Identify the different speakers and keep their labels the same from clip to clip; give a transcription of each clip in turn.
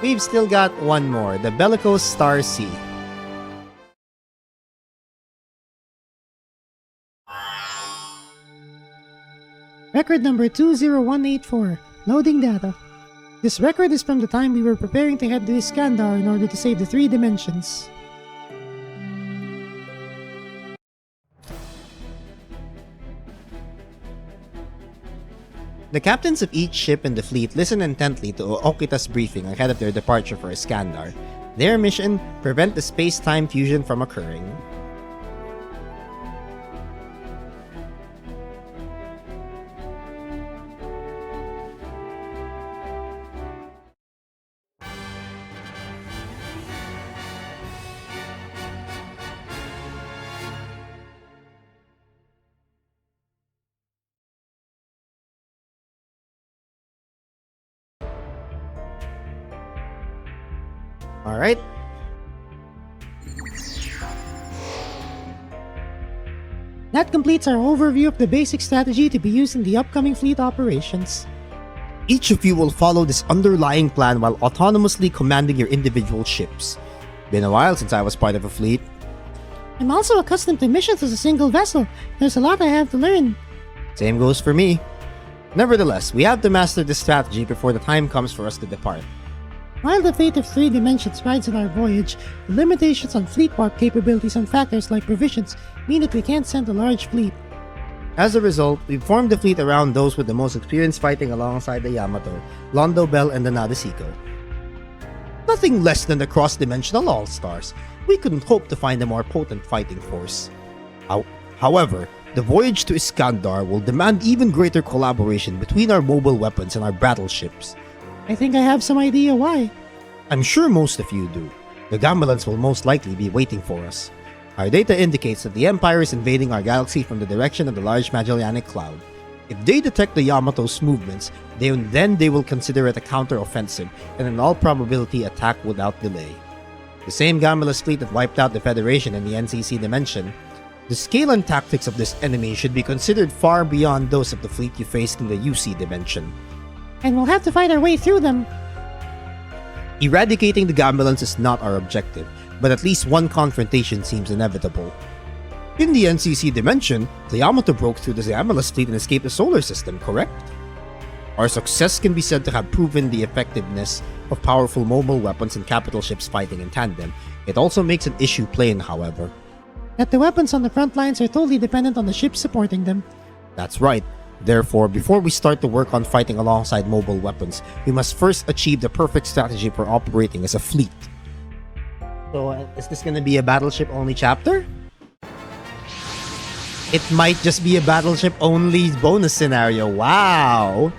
Speaker 1: We've still got one more, the Bellicose Star C.
Speaker 2: Record number 20184. Loading data. This record is from the time we were preparing to head to Iskandar in order to save the 3 dimensions.
Speaker 1: The captains of each ship in the fleet listen intently to Okita's briefing ahead of their departure for Iskandar. Their mission: prevent the space-time fusion from occurring. Alright.
Speaker 2: That completes our overview of the basic strategy to be used in the upcoming fleet operations.
Speaker 1: Each of you will follow this underlying plan while autonomously commanding your individual ships. Been a while since I was part of a fleet.
Speaker 2: I'm also accustomed to missions as a single vessel. There's a lot I have to learn.
Speaker 1: Same goes for me. Nevertheless, we have to master this strategy before the time comes for us to depart.
Speaker 2: While the fate of 3 dimensions rides on our voyage, the limitations on fleet warp capabilities and factors like provisions mean that we can't send a large fleet.
Speaker 1: As a result, we've formed the fleet around those with the most experience fighting alongside the Yamato, Londo Bell, and the Nadesico. Nothing less than the cross-dimensional all-stars. We couldn't hope to find a more potent fighting force. However, the voyage to Iskandar will demand even greater collaboration between our mobile weapons and our battleships.
Speaker 2: I think I have some idea why.
Speaker 1: I'm sure most of you do. The Gambalans will most likely be waiting for us. Our data indicates that the Empire is invading our galaxy from the direction of the Large Magellanic Cloud. If they detect the Yamato's movements, then they will consider it a counter-offensive and in all probability attack without delay. The same Gambalas fleet that wiped out the Federation in the NCC dimension. The scale and tactics of this enemy should be considered far beyond those of the fleet you faced in the UC dimension.
Speaker 2: And we'll have to fight our way through them.
Speaker 1: Eradicating the Gambalans is not our objective, but at least one confrontation seems inevitable. In the NCC dimension, the Yamato broke through the Gambalas fleet and escaped the solar system, correct? Our success can be said to have proven the effectiveness of powerful mobile weapons and capital ships fighting in tandem. It also makes an issue plain, however.
Speaker 2: That the weapons on the front lines are totally dependent on the ships supporting them.
Speaker 1: That's right. Therefore, before we start to work on fighting alongside mobile weapons, we must first achieve the perfect strategy for operating as a fleet. So, is this gonna be a battleship-only chapter? It might just be a battleship-only bonus scenario. Wow!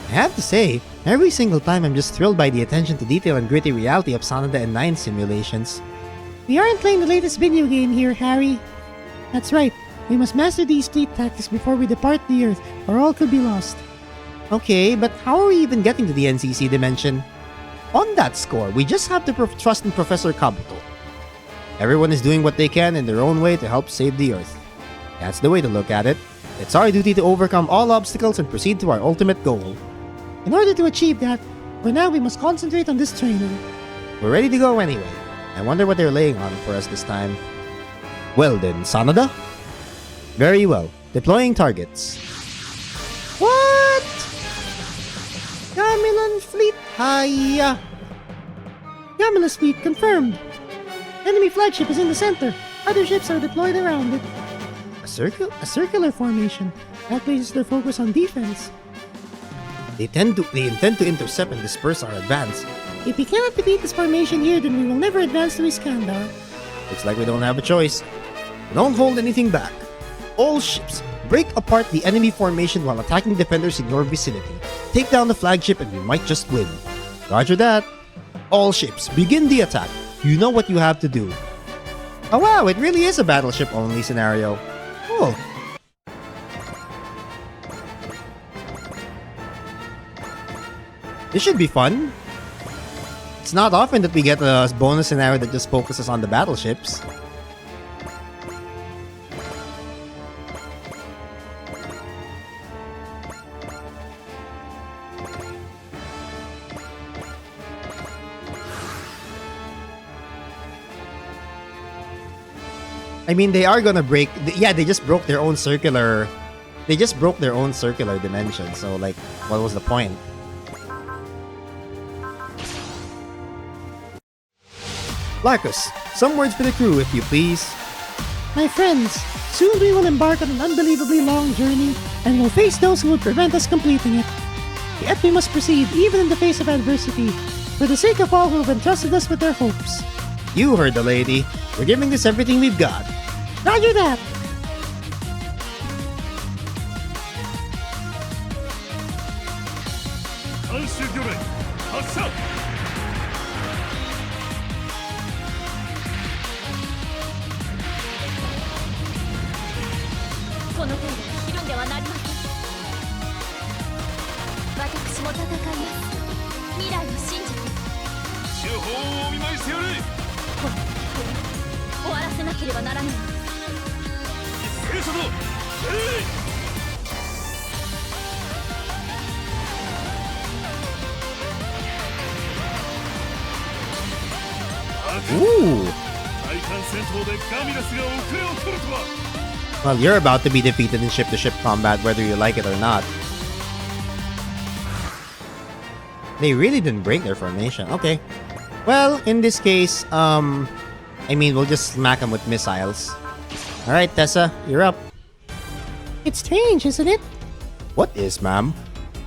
Speaker 1: I have to say, every single time I'm just thrilled by the attention to detail and gritty reality of Sanada and 9 simulations.
Speaker 2: We aren't playing the latest video game here, Harry. That's right. We must master these fleet tactics before we depart the Earth, or all could be lost.
Speaker 1: Okay, but how are we even getting to the NCC dimension? On that score, we just have to trust in Professor Kabuto. Everyone is doing what they can in their own way to help save the Earth. That's the way to look at it. It's our duty to overcome all obstacles and proceed to our ultimate goal.
Speaker 2: In order to achieve that, for now we must concentrate on this training.
Speaker 1: We're ready to go anyway. I wonder what they're laying on for us this time. Well then, Sanada? Very well. Deploying targets.
Speaker 2: What? Gamelan fleet, hiya! Gamela's fleet confirmed. Enemy flagship is in the center. Other ships are deployed around it. A circular formation. That places their focus on defense.
Speaker 1: They intend to intercept and disperse our advance.
Speaker 2: If we cannot defeat this formation here, then we will never advance to Iskandar.
Speaker 1: Looks like we don't have a choice. Don't hold anything back. All ships, break apart the enemy formation while attacking defenders in your vicinity. Take down the flagship and you might just win. Roger that. All ships, begin the attack. You know what you have to do. Oh wow, it really is a battleship-only scenario. Oh. This should be fun. It's not often that we get a bonus scenario that just focuses on the battleships. I mean, they are gonna break. Yeah, they just broke their own circular. They just broke their own circular dimension. So, like, what was the point? Larkus, some words for the crew, if you please.
Speaker 2: My friends, soon we will embark on an unbelievably long journey and will face those who would prevent us completing it. Yet we must proceed even in the face of adversity, for the sake of all who have entrusted us with their hopes.
Speaker 1: You heard the lady. We're giving this everything we've got.
Speaker 2: Roger that!
Speaker 1: Ooh. Well, you're about to be defeated in ship-to-ship combat whether you like it or not. They really didn't break their formation. Okay. Well, in this case, I mean, we'll just smack them with missiles. Alright, Tessa, you're up.
Speaker 2: It's strange, isn't it?
Speaker 1: What is, ma'am?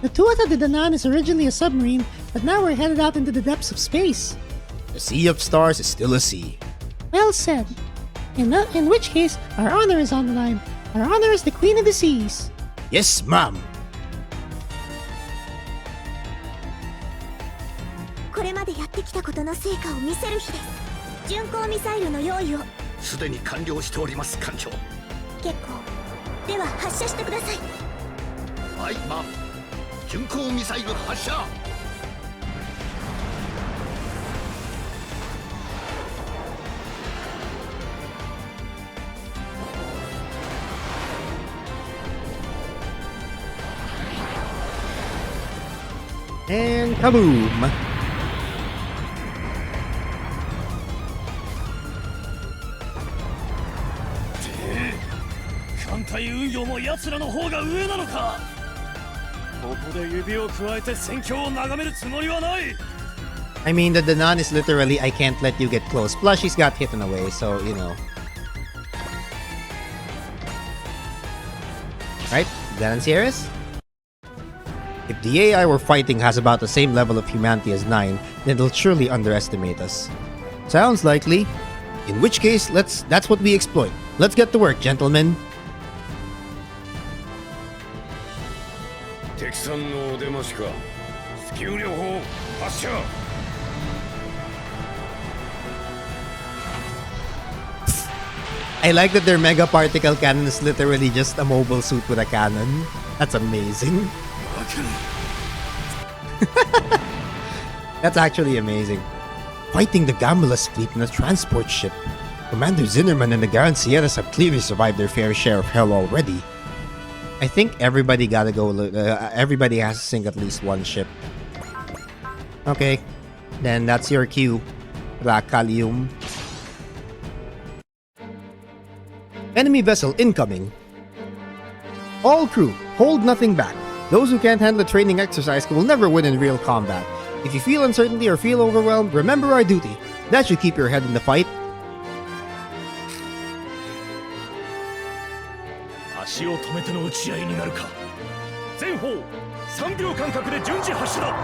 Speaker 2: The Tuatha De Danann is originally a submarine, but now we're headed out into the depths of space.
Speaker 1: The Sea of Stars is still a sea.
Speaker 2: Well said. In which case, our honor is on the line. Our honor is the Queen of the Seas.
Speaker 1: Yes, ma'am.
Speaker 3: これまでやってきたことの成果を見せる日です。巡航ミサイルの用意を。
Speaker 4: すでに完了しております、艦長。
Speaker 3: 結構。では発射してください。
Speaker 4: はい、マン。巡航ミサイル発射。
Speaker 1: And kaboom!
Speaker 5: 艦隊運用も奴らの方が上なのか。ここで指を加えて戦況を眺めるつもりはない。
Speaker 1: I mean, the Danann is literally, I can't let you get close. Plus, she's got hit in a way, so, you know. Right? Danan Sierras? If the AI we're fighting has about the same level of humanity as 9, then they'll surely underestimate us. Sounds likely. In which case, that's what we exploit. Let's get to work, gentlemen.
Speaker 5: 敵さんのお出ましか。スキル療法発射。
Speaker 1: I like that their mega particle cannon is literally just a mobile suit with a cannon. That's amazing. That's actually amazing. Fighting the Gamula's fleet in a transport ship. Commander Zinnerman and the Garand Sierras have clearly survived their fair share of hell already. I think everybody gotta go. Everybody has to sink at least one ship. Okay, then that's your cue, Rakalium. Enemy vessel incoming. All crew, hold nothing back. Those who can't handle a training exercise will never win in real combat. If you feel uncertainty or feel overwhelmed, remember our duty. That should keep your head in the fight.
Speaker 5: 足を止めての打ち合いになるか。全方3秒間隔で順次発射だ。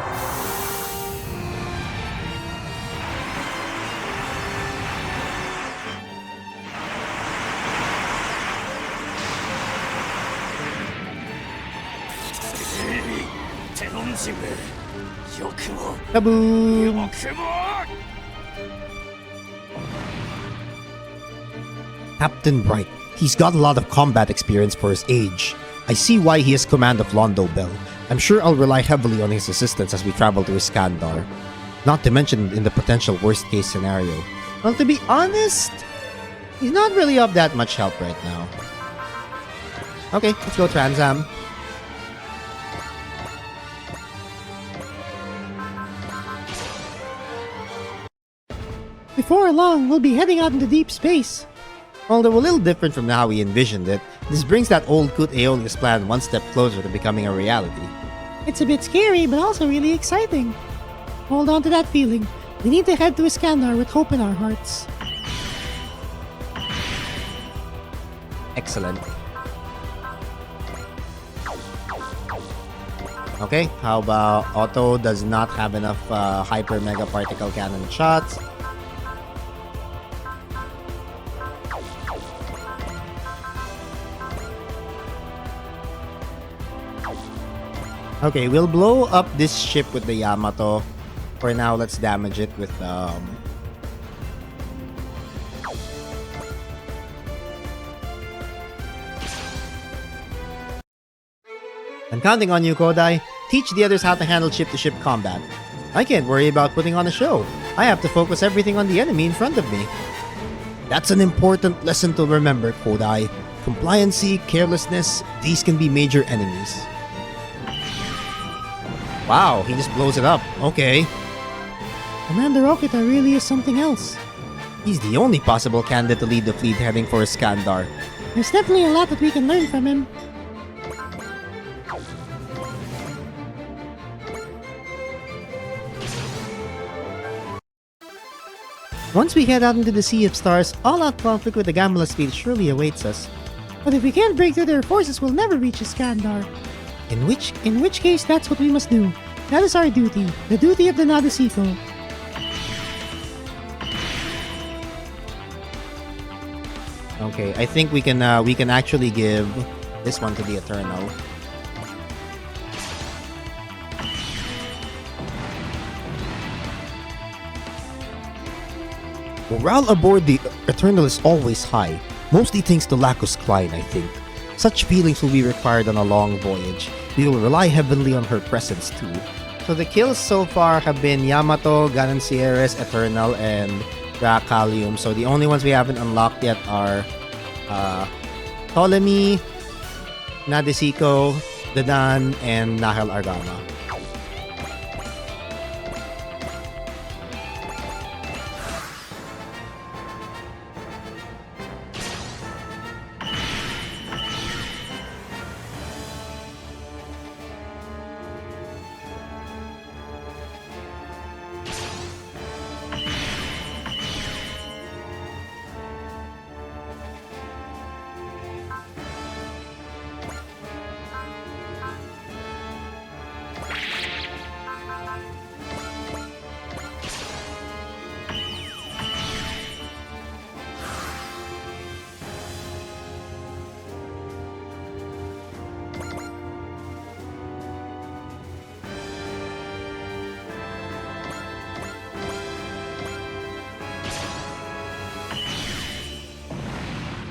Speaker 5: テロンジム、よくも。
Speaker 1: Kaboom! Captain Bright. He's got a lot of combat experience for his age. I see why he has command of Londo Bell. I'm sure I'll rely heavily on his assistance as we travel to Iskandar. Not to mention in the potential worst-case scenario. Well, to be honest, he's not really of that much help right now. Okay, let's go Transam.
Speaker 2: Before long, we'll be heading out into deep space.
Speaker 1: Although a little different from how we envisioned it, this brings that old Kut Aeolus plan one step closer to becoming a reality.
Speaker 2: It's a bit scary, but also really exciting. Hold on to that feeling. We need to head to Iskandar with hope in our hearts.
Speaker 1: Excellent. Okay, how about Otto does not have enough hyper mega particle cannon shots. Okay, we'll blow up this ship with the Yamato. For now, let's damage it with I'm counting on you, Kodai. Teach the others how to handle ship-to-ship combat. I can't worry about putting on a show. I have to focus everything on the enemy in front of me. That's an important lesson to remember, Kodai. Compliancy, carelessness, these can be major enemies. Wow, he just blows it up. Okay.
Speaker 2: Commander Okita really is something else.
Speaker 1: He's the only possible candidate to lead the fleet heading for Iskandar.
Speaker 2: There's definitely a lot that we can learn from him.
Speaker 1: Once we head out into the Sea of Stars, all-out conflict with the Gambalas fleet surely awaits us.
Speaker 2: But if we can't break through their forces, we'll never reach Iskandar. In which case, that's what we must do. That is our duty. The duty of the Nadesico.
Speaker 1: Okay, I think we can actually give this one to the Eternal. Morale aboard the Eternal is always high, mostly thanks to Lacus Klein, I think. Such feelings will be required on a long voyage. We will rely heavily on her presence too. So the kills so far have been Yamato, Ganancieres, Eternal, and Rakalium. So the only ones we haven't unlocked yet are Ptolemy, Nadesico, Dadan, and Nahel Argama.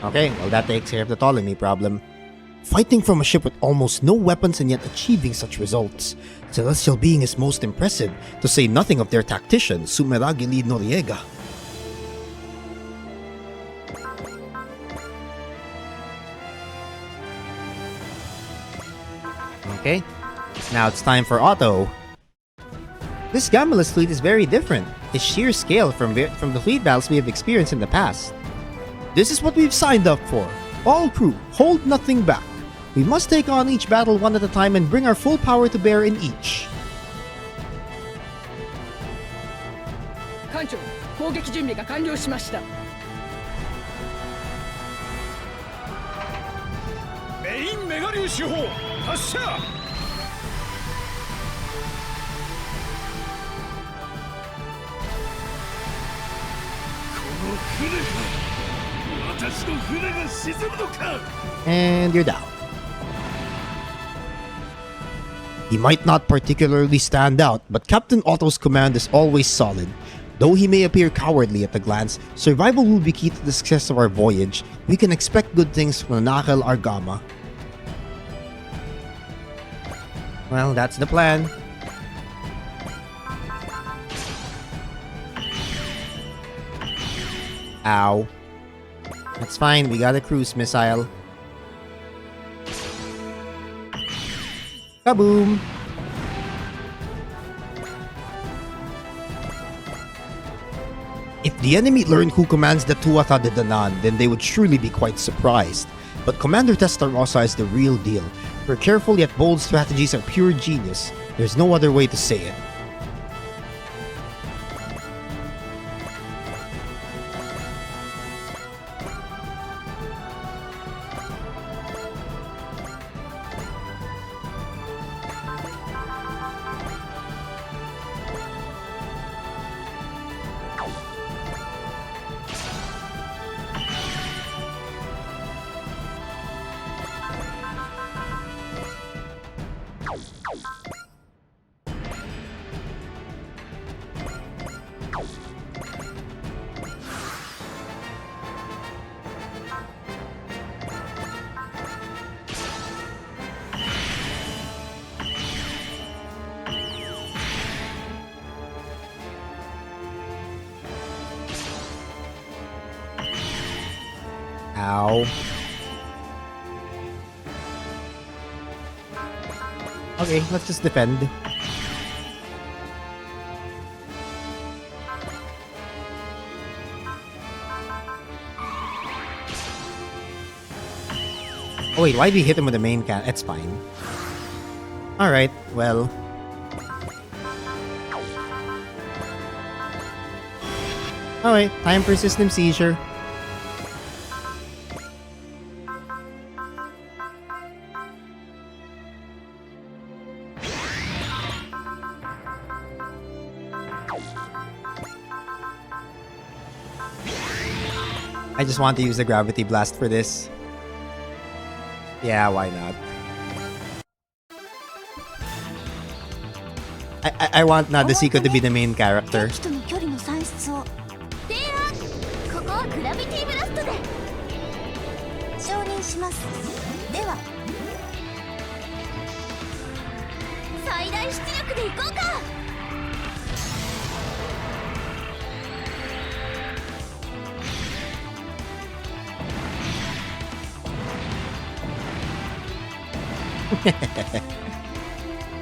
Speaker 1: Okay, well that takes care of the Ptolemy problem. Fighting from a ship with almost no weapons and yet achieving such results. Celestial being is most impressive, to say nothing of their tactician, Sumeragili Noriega. Okay, now it's time for Otto. This Gambalas fleet is very different. Its sheer scale from the fleet battles we have experienced in the past. This is what we've signed up for. All crew, hold nothing back. We must take on each battle one at a time and bring our full power to bear in each.
Speaker 6: 艦長、攻撃準備が完了しました。
Speaker 5: メインメガ粒子砲発射。この船か。
Speaker 1: And you're down. He might not particularly stand out, but Captain Otto's command is always solid. Though he may appear cowardly at a glance, survival will be key to the success of our voyage. We can expect good things from Nahel Argama. Well, that's the plan. Ow. That's fine, we got a cruise missile. Kaboom! If the enemy learned who commands the Tuatha de Danann, then they would surely be quite surprised. But Commander Testarossa is the real deal. Her careful yet bold strategies are pure genius. There's no other way to say it. Ow. Okay, let's just defend. Oh wait, why did he hit him with the main can? It's fine. Alright, well. Alright, time for system seizure. I just want to use the gravity blast for this. Yeah, why not? I want Nadesico to be the main character.
Speaker 3: 敵との距離の算出を提案。ここはグラビティブラストで承認します。では最大出力でいこうか。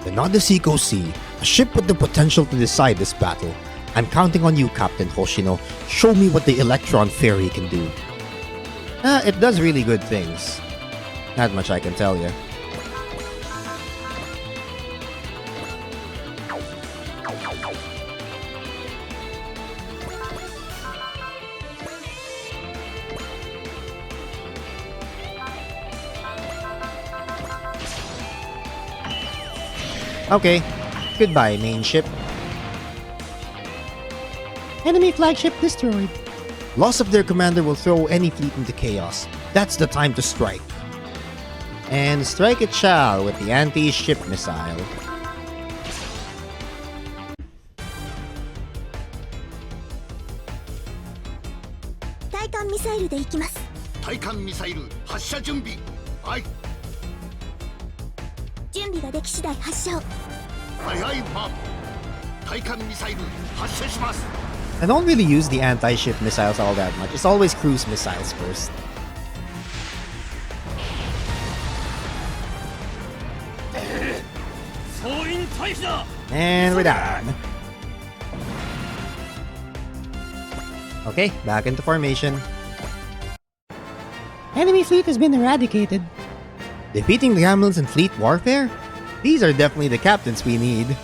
Speaker 1: The Nadesico Sea, a ship with the potential to decide this battle. I'm counting on you, Captain Hoshino. Show me what the Electron Fairy can do. It does really good things. Not much I can tell you. Okay, goodbye, main ship.
Speaker 2: Enemy flagship destroyed.
Speaker 1: Loss of their commander will throw any fleet into chaos. That's the time to strike. And strike it shall with the anti-ship missile.
Speaker 3: Titan ミサイルで行きます。
Speaker 4: 対艦ミサイル発射準備。はい
Speaker 3: 準備ができ次第発射を。
Speaker 4: はいはいマン。対艦ミサイル発射します。
Speaker 1: I don't really use the anti-ship missiles all that much. It's always cruise missiles first. And we're done. Okay, back into formation.
Speaker 2: Enemy fleet has been eradicated.
Speaker 1: Defeating the Gamblers in fleet warfare? These are definitely the captains we need.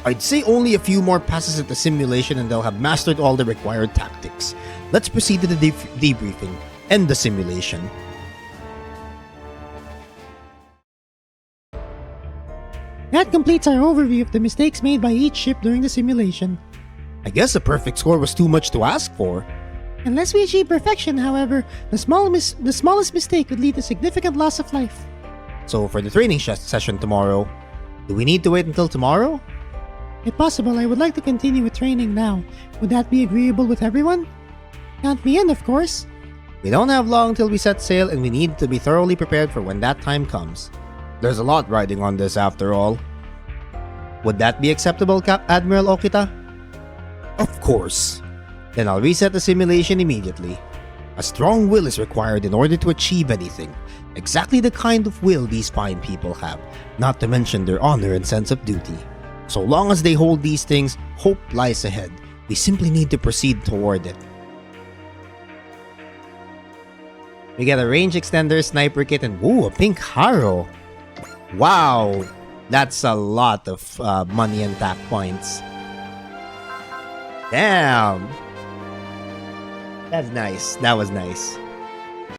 Speaker 1: I'd say only a few more passes at the simulation and they'll have mastered all the required tactics. Let's proceed to the debriefing. End the simulation.
Speaker 2: That completes our overview of the mistakes made by each ship during the simulation.
Speaker 1: I guess a perfect score was too much to ask for.
Speaker 2: Unless we achieve perfection, however, the smallest mistake could lead to significant loss of life.
Speaker 1: So for the training session tomorrow, do we need to wait until tomorrow?
Speaker 2: If possible, I would like to continue with training now. Would that be agreeable with everyone? Count me in, of course.
Speaker 1: We don't have long till we set sail and we need to be thoroughly prepared for when that time comes. There's a lot riding on this after all. Would that be acceptable, Admiral Okita? Of course. Then I'll reset the simulation immediately. A strong will is required in order to achieve anything. Exactly the kind of will these fine people have, not to mention their honor and sense of duty. So long as they hold these things, hope lies ahead. We simply need to proceed toward it. We get a range extender, sniper kit, and ooh, a pink harrow. Wow, that's a lot of money and tap points. Damn. That's nice. That was nice.